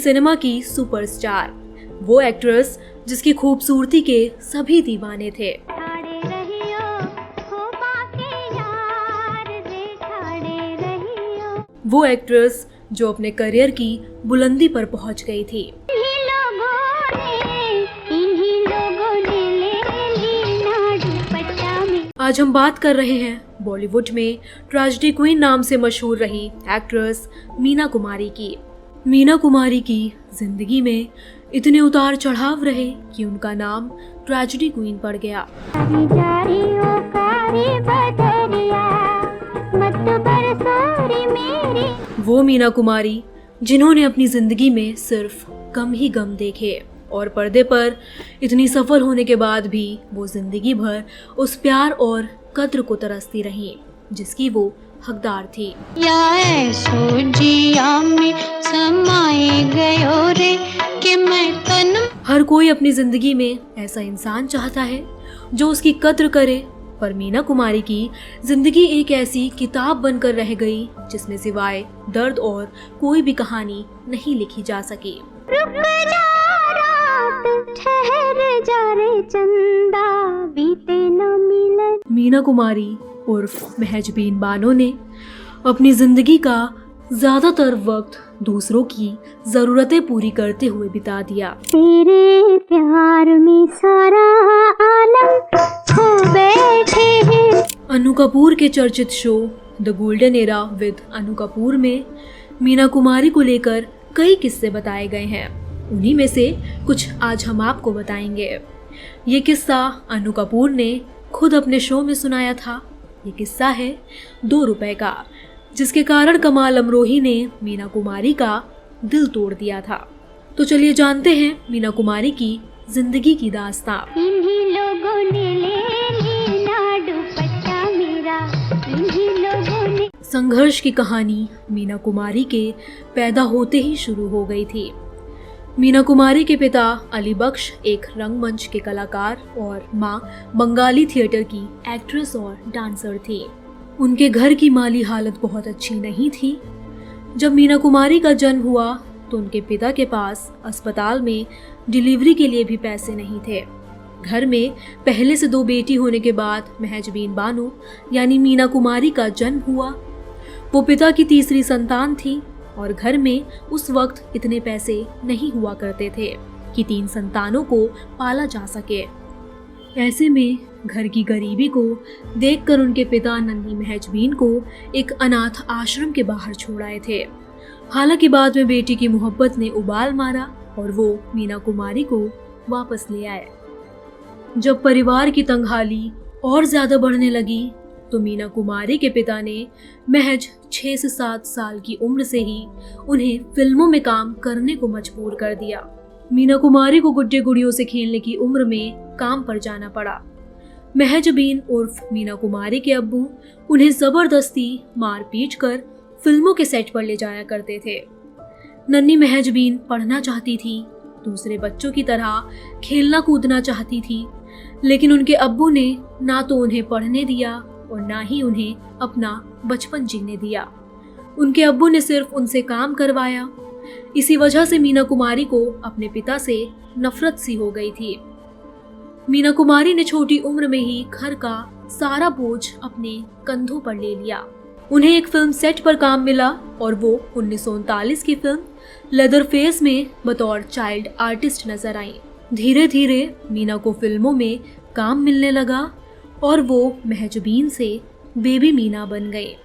Cinema की superstar, वो actress जिसकी खूबसूरती के सभी दीवाने थे। वो एक्ट्रेस जो अपने करियर की बुलंदी पर पहुंच गई थी। आज हम बात कर रहे हैं बॉलीवुड में ट्रेजेडी क्वीन नाम से मशहूर रही एक्ट्रेस मीना कुमारी की। मीना कुमारी की जिंदगी में इतने उतार चढ़ाव रहे कि उनका नाम ट्रेजेडी क्वीन पड़ गया। वो मीना कुमारी जिन्होंने अपनी जिंदगी में सिर्फ गम ही गम देखे और पर्दे पर इतनी सफल होने के बाद भी वो जिंदगी भर उस प्यार और कद्र को तरसती रहीं जिसकी वो हकदार थी। हर कोई अपनी जिंदगी में ऐसा इंसान चाहता है जो उसकी कद्र करे, पर मीना कुमारी की जिंदगी एक ऐसी किताब बनकर रह गई जिसमें सिवाय दर्द और कोई भी कहानी नहीं लिखी जा सकी। मीना कुमारी उर्फ महजबीन बानो ने अपनी जिंदगी का ज्यादातर वक्त दूसरों की जरूरतें पूरी करते हुए बिता दिया। तेरे प्यार में सारा आलम खो बैठे हैं। अनु कपूर के चर्चित show the golden era with Anu Kapoor में मीना कुमारी को लेकर कई किस्से बताए गए हैं। उन्हीं में से कुछ आज हम आपको बताएंगे। ये किस्सा अनु कपूर ने खुद अपने शो में सुनाया था। ये किस्सा है 2 रुपए का, जिसके कारण कमाल अमरोही ने मीना कुमारी का दिल तोड़ दिया था। तो चलिए जानते हैं मीना कुमारी की जिंदगी की दास्तां। इन्हीं लोगों ने ले लिया दुपट्टा मेरा, इन्हीं लोगों ने। संघर्ष की कहानी मीना कुमारी के पैदा होते ही शुरू हो गई थी। मीना कुमारी के पिता अली बख्श एक रंगमंच के कलाकार और मां बंगाली थिएटर की एक्ट्रेस और डांसर थी। उनके घर की माली हालत बहुत अच्छी नहीं थी। जब मीना कुमारी का जन्म हुआ तो उनके पिता के पास अस्पताल में डिलीवरी के लिए भी पैसे नहीं थे। घर में पहले से 2 बेटी होने के बाद महजबीन बानो यानी मीना कुमारी का जन्म हुआ। वो पिता की तीसरी संतान थी और घर में उस वक्त इतने पैसे नहीं हुआ करते थे कि 3 संतानों को पाला जा सके। ऐसे में घर की गरीबी को देखकर उनके पिता नन्ही महजबीन को एक अनाथ आश्रम के बाहर छोड़ आए थे। हालांकि बाद में बेटी की मोहब्बत ने उबाल मारा और वो मीना कुमारी को वापस ले आए। जब परिवार की तंगहाली और ज्यादा बढ़ने लगी तो मीना कुमारी के पिता ने महज 6 से 7 साल की उम्र से ही उन्हें फिल्मों में काम करने को मजबूर कर दिया। मीना कुमारी को गुड्डे गुड़ियों से खेलने की उम्र में काम पर जाना पड़ा। महजबीन उर्फ मीना कुमारी के अब्बू उन्हें जबरदस्ती मार पीट कर फिल्मों के सेट पर ले जाया करते थे। नन्ही महजबीन पढ़ना चाहती थी, दूसरे बच्चों की तरह खेलना कूदना चाहती थी, लेकिन उनके अब्बू ने ना तो उन्हें पढ़ने दिया और ना ही उन्हें अपना बचपन जीने दिया। उनके अब्बू ने सिर्फ उनसे काम करवाया। इसी वजह से मीना कुमारी को अपने पिता से नफरत सी हो गई थी। मीना कुमारी ने छोटी उम्र में ही घर का सारा बोझ अपने कंधों पर ले लिया। उन्हें एक फिल्म सेट पर काम मिला और वो 1939 की फिल्म लेदर फेस में बतौर चाइल्ड आर्टिस्ट नजर आई। धीरे धीरे मीना को फिल्मों में काम मिलने लगा और वो महजबीन से बेबी मीना बन गए।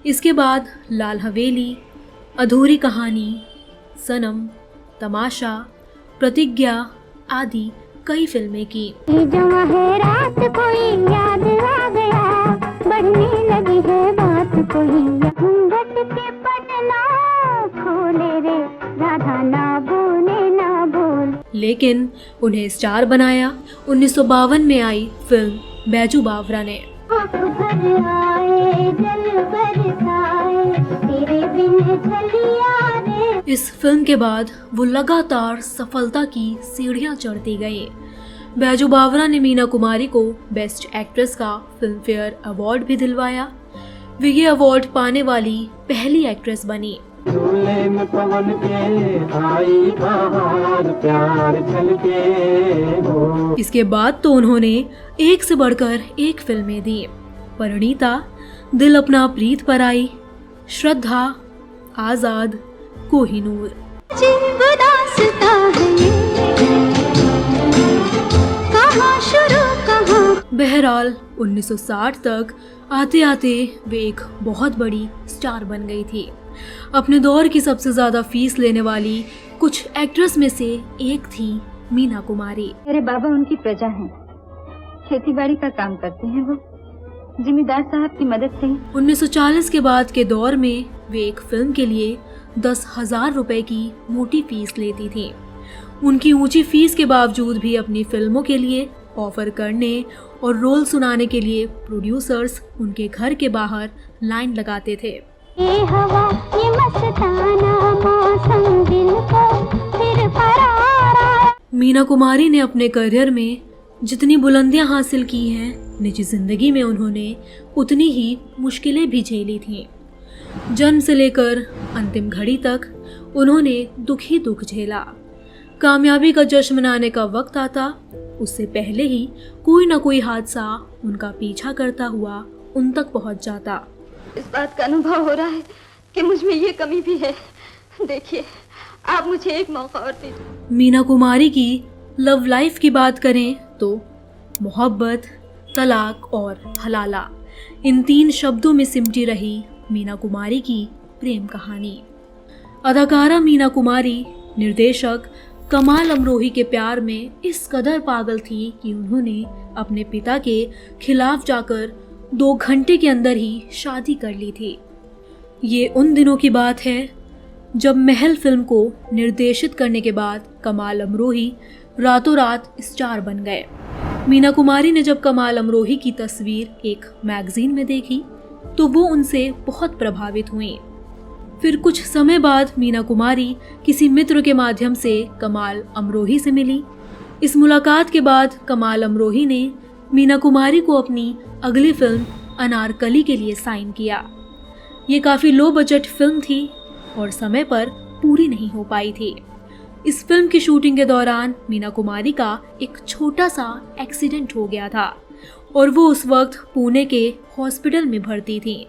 इसके बाद लाल हवेली, अधूरी कहानी, सनम, तमाशा, प्रतिज्ञा आदि कई फिल्में की। रात कोई याद आ गया, बढ़ने लगी है बात कोई के पटना खोले रे, राधा ना बोले ना बोल। लेकिन उन्हें स्टार बनाया 1952 में आई फिल्म बैजू बावरा ने। इस फिल्म के बाद वो लगातार सफलता की सीढ़ियां चढ़ती गई। बैजू बावरा ने मीना कुमारी को बेस्ट एक्ट्रेस का फिल्म फेयर अवार्ड भी दिलवाया। वे ये अवार्ड पाने वाली पहली एक्ट्रेस बनी। झूले में पवन के आई बहार, प्यार छलके हो। इसके बाद तो उन्होंने एक से बढ़कर एक फिल्में दी। परिणीता, दिल अपना प्रीत पर आई, श्रद्धा, आजाद, कोहिनूर। बहरहाल 1960 तक आते आते वे एक बहुत बड़ी स्टार बन गई थी। अपने दौर की सबसे ज्यादा फीस लेने वाली कुछ एक्ट्रेस में से एक थी मीना कुमारी। मेरे बाबा उनकी प्रजा हैं, खेतीबाड़ी का काम करते हैं, वो जिम्मेदार साहब की मदद से। 1940 के बाद के दौर में वे एक फिल्म के लिए 10,000 रुपए की मोटी फीस लेती थी। उनकी ऊंची फीस के बावजूद भी अपनी फिल्मों के लिए ऑफर करने और रोल सुनाने के लिए प्रोड्यूसर्स उनके घर के बाहर लाइन लगाते थे। ये हवा ये मस्ताना मौसम दिल को फिर फरार आया। मीना कुमारी ने अपने करियर में जितनी बुलंदियां हासिल की हैं, निजी जिंदगी में उन्होंने उतनी ही मुश्किलें भी झेली थीं। जन्म से लेकर अंतिम घड़ी तक उन्होंने दुख ही दुख झेला। कामयाबी का जश्न मनाने का वक्त आता, उससे पहले ही कोई ना कोई हादसा उनका पीछा करता हुआ उन तक पहुंच जाता। इस बात का अनुभव हो रहा है कि मुझ में ये कमी भी है। देखिए, आप मुझे एक मौका और दीजिए। मीना कुमारी की लव लाइफ की बात करें तो मोहब्बत, तलाक और हलाला, इन 3 शब्दों में सिमटी रही मीना कुमारी की प्रेम कहानी। अदाकारा मीना कुमारी निर्देशक कमाल अमरोही के प्यार में इस कदर पागल थी कि उन्होंने अपने पिता के खिलाफ जाकर 2 घंटे के अंदर ही शादी कर ली थी। ये उन दिनों की बात है जब महल फिल्म को निर्देशित करने के बाद कमाल अमरोही रातों रात स्टार बन गए। मीना कुमारी ने जब कमाल अमरोही की तस्वीर एक मैगजीन में देखी तो वो उनसे बहुत प्रभावित हुई। फिर कुछ समय बाद मीना कुमारी किसी मित्र के माध्यम से कमाल अमरोही से मिली। इस मुलाकात के बाद कमाल अमरोही ने मीना कुमारी को अपनी अगली फिल्म अनारकली के लिए साइन किया। ये काफ़ी लो बजट फिल्म थी और समय पर पूरी नहीं हो पाई थी। इस फिल्म की शूटिंग के दौरान मीना कुमारी का एक छोटा सा एक्सीडेंट हो गया था और वो उस वक्त पुणे के हॉस्पिटल में भर्ती थी।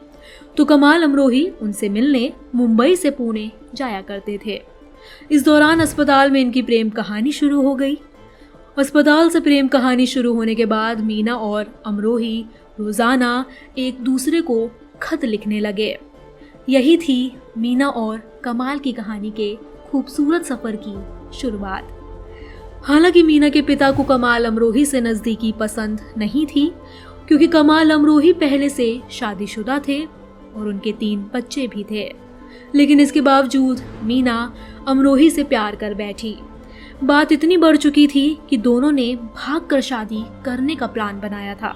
तो कमाल अमरोही उनसे मिलने मुंबई से पुणे जाया करते थे। इस दौरान अस्पताल में इनकी प्रेम कहानी शुरू हो गई। अस्पताल से प्रेम कहानी शुरू होने के बाद मीना और अमरोही रोजाना एक दूसरे को खत लिखने लगे। यही थी मीना और कमाल की कहानी के खूबसूरत सफर की शुरुआत। हालांकि मीना के पिता को कमाल अमरोही से नजदीकी पसंद नहीं थी, क्योंकि कमाल अमरोही पहले से शादीशुदा थे और उनके 3 बच्चे भी थे। लेकिन इसके बावजूद मीना अमरोही से प्यार कर बैठी। बात इतनी बढ़ चुकी थी कि दोनों ने भागकर शादी करने का प्लान बनाया था।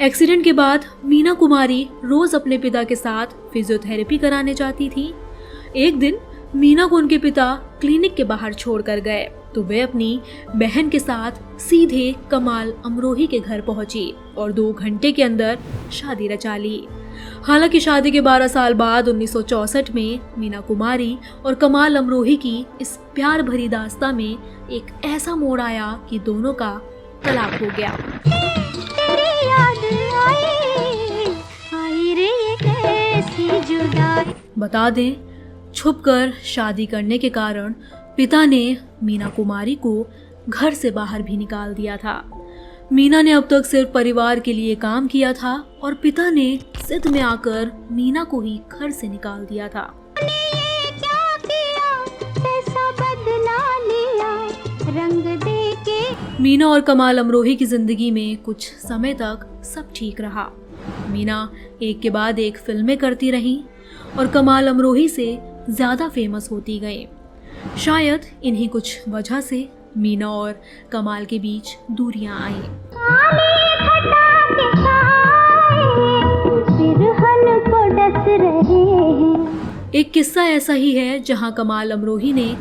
एक्सीडेंट के बाद मीना कुमारी रोज अपने पिता के साथ फिजियोथेरेपी कराने जाती थी। एक दिन मीना को उनके पिता क्लिनिक के बाहर छोड़कर गए तो वे अपनी बहन के साथ सीधे कमाल अमरोही के घर पहुंची और 2 घंटे के अंदर शादी रचा ली। हालांकि शादी के 12 साल बाद 1964 में मीना कुमारी और कमाल अमरोही की इस प्यार भरी दास्तां में एक ऐसा मोड़ आया कि दोनों का तलाक हो गया। तेरी याद आई रे ये कैसी जुदाई। बता दें, छुपकर शादी करने के कारण पिता ने मीना कुमारी को घर से बाहर भी निकाल दिया था। मीना ने अब तक सिर्फ परिवार के लिए काम किया था और पिता ने जिद में आकर मीना को ही घर से निकाल दिया था। क्या किया, कैसा बदला लिया, रंग दे के। मीना और कमाल अमरोही की जिंदगी में कुछ समय तक सब ठीक रहा। मीना एक के बाद एक फिल्में करती रही और कमाल अमरोही से ज्यादा फेमस होती गई। शायद इन्हीं कुछ वजह से मीना और कमाल के बीच दूरियां आईं। एक किस्सा ऐसा ही है जहां कमाल अमरोही ने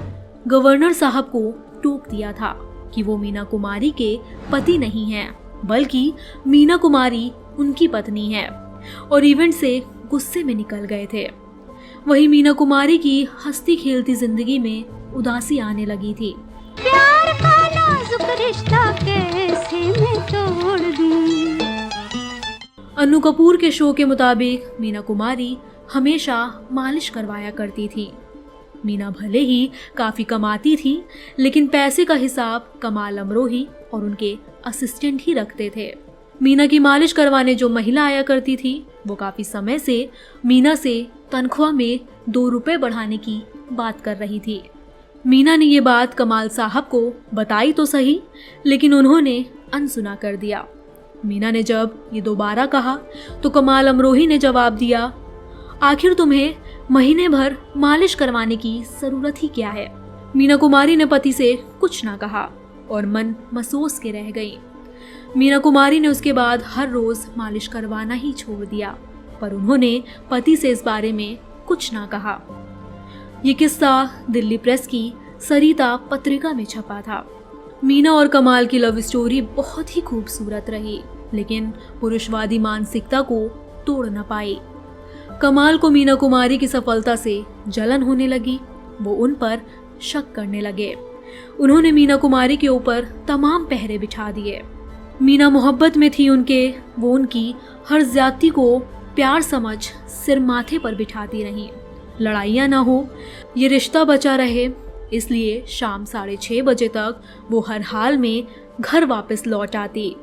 गवर्नर साहब को टोक दिया था कि वो मीना कुमारी के पति नहीं हैं, बल्कि मीना कुमारी उनकी पत्नी है, और इवेंट से गुस्से में निकल गए थे। वहीं मीना कुमारी की हंसती खेलती जिंदगी में उदासी आने लगी थी। प्यार का नाजुक रिश्ता कैसे मैं तोड़ दूं। अन्नू कपूर के शो के मुताबिक मीना कुमारी हमेशा मालिश करवाया करती थी। मीना भले ही काफी कमाती थी, लेकिन पैसे का हिसाब कमाल अमरोही और उनके असिस्टेंट ही रखते थे। मीना की मालिश करवाने जो महिला आया करती थी, वो काफी समय से मीना से तनख्वाह में 2 रुपए बढ़ाने की बात कर रही थी। मीना ने ये बात कमाल साहब को बताई तो सही, लेकिन उन्होंने अनसुना कर दिया। मीना ने जब ये दोबारा कहा तो कमाल अमरोही ने जवाब दिया, आखिर तुम्हें महीने भर मालिश करवाने की जरूरत ही क्या है। मीना कुमारी ने पति से कुछ ना कहा और मन महसूस के रह गई। मीना कुमारी ने उसके बाद हर रोज मालिश करवाना ही छोड़ दिया, पर उन्होंने पति से इस बारे में कुछ ना कहा। ये किस्सा दिल्ली प्रेस की सरिता पत्रिका में छपा था। मीना और कमाल की लव स्टोरी बहुत ही खूबसूरत रही, लेकिन पुरुषवादी मानसिकता को तोड़ न पाई। कमाल को मीना कुमारी की सफलता से जलन होने लगी। वो उन पर शक करने लगे। उन्होंने मीना कुमारी के ऊपर तमाम पहरे बिछा दिए। मीना मोहब्बत में थी उनके, वो उनकी हर ज्यादती को प्यार समझ सिर माथे पर बिठाती रहीं। लड़ाइयाँ ना हो, ये रिश्ता बचा रहे, इसलिए शाम 6:30 बजे तक वो हर हाल में घर वापस लौट आती।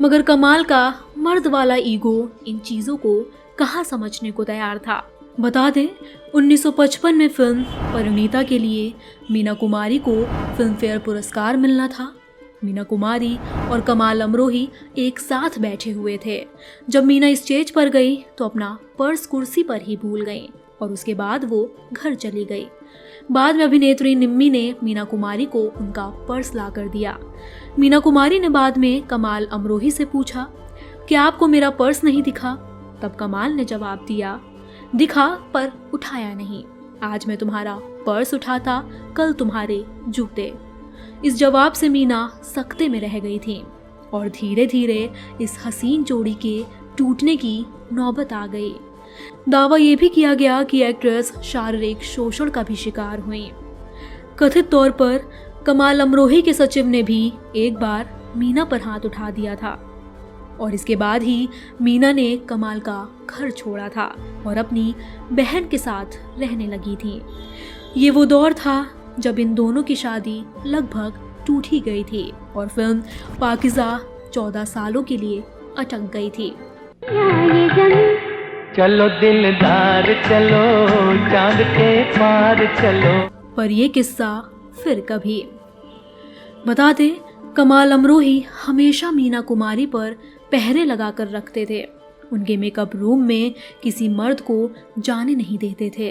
मगर कमाल का मर्द वाला ईगो इन चीज़ों को कहाँ समझने को तैयार था। बता दें, 1955 में फिल्म परिणीता के लिए मीना कुमारी को फिल्म फेयर पुरस्कार मिलना था। मीना कुमारी और कमाल अमरोही एक साथ बैठे हुए थे। जब मीना स्टेज पर गई तो अपना पर्स कुर्सी पर ही भूल गई और उसके बाद वो घर चली गई। बाद में अभिनेत्री निम्मी ने मीना कुमारी को उनका पर्स ला कर दिया। मीना कुमारी ने बाद में कमाल अमरोही से पूछा, क्या आपको मेरा पर्स नहीं दिखा? तब कमाल ने जवाब दिया, दिखा पर उठाया नहीं। आज मैं तुम्हारा पर्स उठाता, कल तुम्हारे जूते। इस जवाब से मीना सकते में रह गई थी और धीरे धीरे इस हसीन जोड़ी के टूटने की नौबत आ गई। दावा ये भी किया गया कि एक्ट्रेस शारीरिक शोषण का भी शिकार हुई। कथित तौर पर कमाल अमरोही के सचिव ने भी एक बार मीना पर हाथ उठा दिया था और इसके बाद ही मीना ने कमाल का घर छोड़ा था और अपनी बहन के साथ रहने लगी थी। ये वो दौर था जब इन दोनों की शादी लगभग टूट ही गई थी और फिल्म पाकिज़ा 14 सालों के लिए अटक गई थी। चलो दिलदार चलो, चांद के पार चलो। पर ये किस्सा फिर कभी। बता दें, कमाल अमरोही हमेशा मीना कुमारी पर पहरे लगाकर रखते थे। उनके मेकअप रूम में किसी मर्द को जाने नहीं देते थे।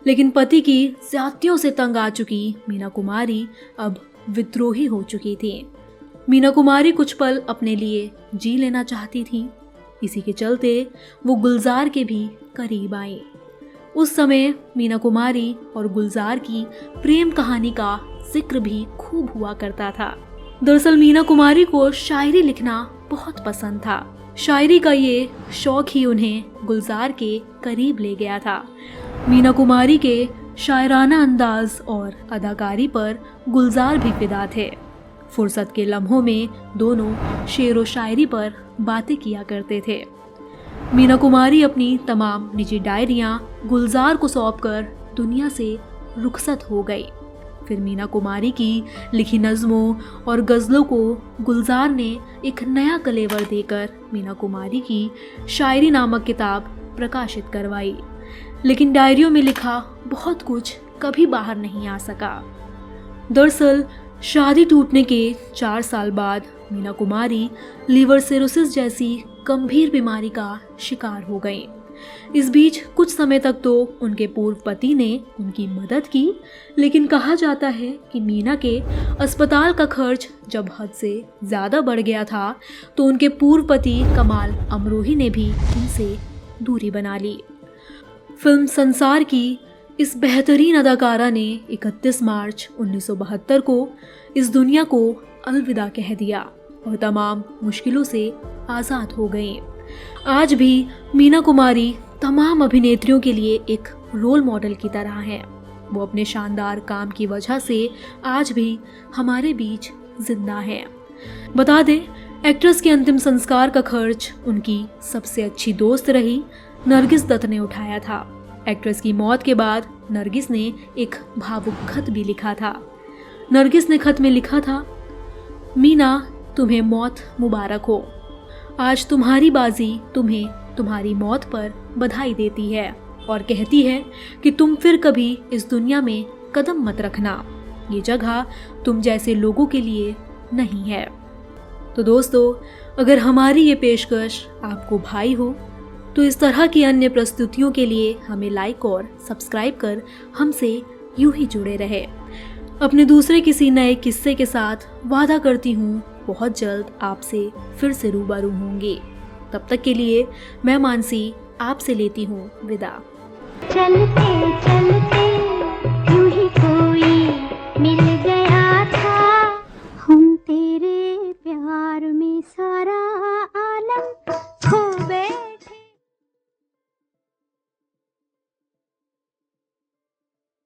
लेकिन पति की ज्यादतियों से तंग आ चुकी मीना कुमारी अब विद्रोही हो चुकी थी। मीना कुमारी कुछ पल अपने लिए जी लेना चाहती थी। इसी के चलते वो गुलजार के भी करीब आई। उस समय मीना कुमारी और गुलजार की प्रेम कहानी का जिक्र भी खूब हुआ करता था। दरअसल मीना कुमारी को शायरी लिखना बहुत पसंद था। शायरी का ये शौक ही उन्हें गुलजार के करीब ले गया था। मीना कुमारी के शायराना अंदाज और अदाकारी पर गुलजार भी फिदा थे। फुर्सत के लम्हों में दोनों शेर व शायरी पर बातें किया करते थे। मीना कुमारी अपनी तमाम निजी डायरियां गुलजार को सौंपकर दुनिया से रुखसत हो गई। फिर मीना कुमारी की लिखी नज़मों और गज़लों को गुलजार ने एक नया कलेवर देकर मीना कुमारी की शायरी नामक किताब प्रकाशित करवाई। लेकिन डायरियों में लिखा बहुत कुछ कभी बाहर नहीं आ सका। दरअसल शादी टूटने के 4 साल बाद मीना कुमारी लीवर सिरोसिस जैसी गंभीर बीमारी का शिकार हो गई। इस बीच कुछ समय तक तो उनके पूर्व पति ने उनकी मदद की, लेकिन कहा जाता है कि मीना के अस्पताल का खर्च जब हद से ज़्यादा बढ़ गया था तो उनके पूर्व पति कमाल अमरोही ने भी उनसे दूरी बना ली। फिल्म संसार की इस बेहतरीन अदाकारा ने 31 मार्च 1972 को इस दुनिया को अलविदा कह दिया और तमाम मुश्किलों से आज़ाद हो गई। आज भी मीना कुमारी तमाम अभिनेत्रियों के लिए एक रोल मॉडल की तरह हैं। वो अपने शानदार काम की वजह से आज भी हमारे बीच जिंदा हैं। बता दें, एक्ट्रेस के अंतिम संस्कार का खर्च उनकी सबसे अच्छी दोस्त रही नरगिस दत्त ने उठाया था। एक्ट्रेस की मौत के बाद नरगिस ने एक भावुक खत भी लिखा था। नरगिस ने खत में लिखा था, मीना, तुम्हें मौत मुबारक हो। आज तुम्हारी बाजी तुम्हें तुम्हारी मौत पर बधाई देती है और कहती है कि तुम फिर कभी इस दुनिया में कदम मत रखना। ये जगह तुम जैसे लोगों के लिए नहीं है। तो दोस्तों, अगर हमारी ये पेशकश आपको भाई हो तो इस तरह की अन्य प्रस्तुतियों के लिए हमें लाइक और सब्सक्राइब कर हमसे यूं ही जुड़े रहे। अपने दूसरे किसी नए किस्से के साथ वादा करती हूँ बहुत जल्द आपसे फिर से रूबरू होंगे। तब तक के लिए मैं मानसी आपसे लेती हूँ विदा। चलते चलते